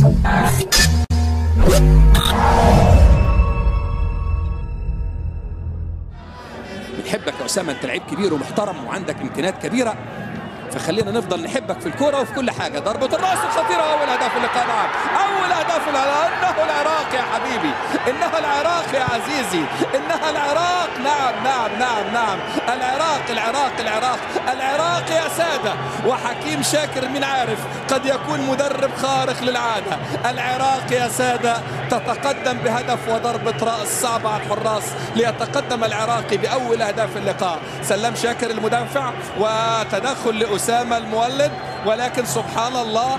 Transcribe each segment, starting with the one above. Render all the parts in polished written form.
بنحبك يا أسامة، أنت لعيب كبير ومحترم وعندك إمكانيات كبيرة، فخلينا نفضل نحبك في الكورة وفي كل حاجة. ضربة الرأس الخطيرة، أول هدف اللقاء. نعم، أول هدف اللقاء. إنه العراق يا حبيبي، إنها العراق يا عزيزي، إنها العراق. نعم نعم نعم نعم، العراق العراق العراق العراق يا سادة. وحكيم شاكر من عارف قد يكون مدرب خارق للعادة. العراق يا سادة تتقدم بهدف وضربة رأس صعبة على الحراس ليتقدم العراقي بأول أهداف اللقاء. سلام شاكر المدافع وتدخل لأسامة المولد، ولكن سبحان الله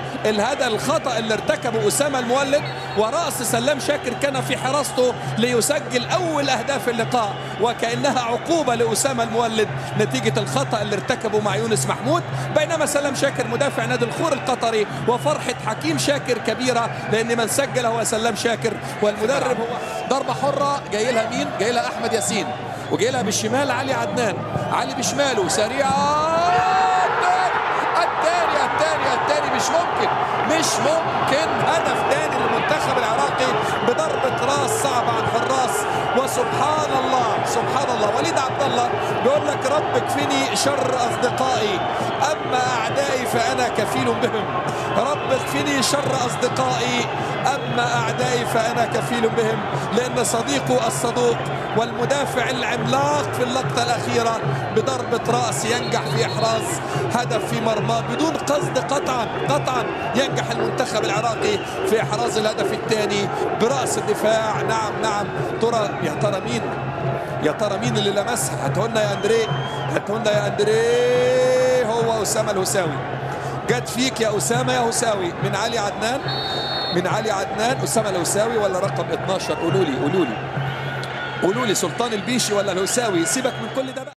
الخطأ اللي ارتكبه أسامة المولد ورأس سلام شاكر كان في حراسته ليسجل أول أهداف اللقاء، وكأنها عقوبة لأسامة المولد نتيجة الخطأ اللي ارتكبه مع يونس محمود. بينما سلام شاكر مدافع نادي الخور القطري، وفرحة حكيم شاكر كبيرة لأن من سجل هو سلام شاكر والمدرب هو. ضربة حرة جاي لها مين؟ جاي لها أحمد ياسين، وجاي لها بالشمال علي عدنان. علي بشماله سريعة، الثاني مش ممكن هدف ثاني للمنتخب العراقي بضربة راس صعبة على الحراس. وسبحان الله سبحان الله، وليد عبد الله بيقول لك رب اكفني شر أصدقائي أما أعدائي فأنا كفيل بهم. رب اكفني شر أصدقائي أما أعدائي فأنا كفيل بهم، لأن صديقه الصدوق والمدافع العملاق في اللقطة الأخيرة بضربة رأس ينجح في إحراز هدف في مرماه بدون قصد. قطعا ينجح المنتخب العراقي في إحراز الهدف الثاني برأس الدفاع. نعم ترى يا ترى مين اللي لمسها؟ هاتهولنا يا أندريه، هو أسامة الهساوي. جت فيك يا أسامة يا هساوي من علي عدنان. أسامة الهساوي ولا رقم 12؟ قولوا لي سلطان البيشي ولا الهساوي؟ سيبك من كل ده بقى.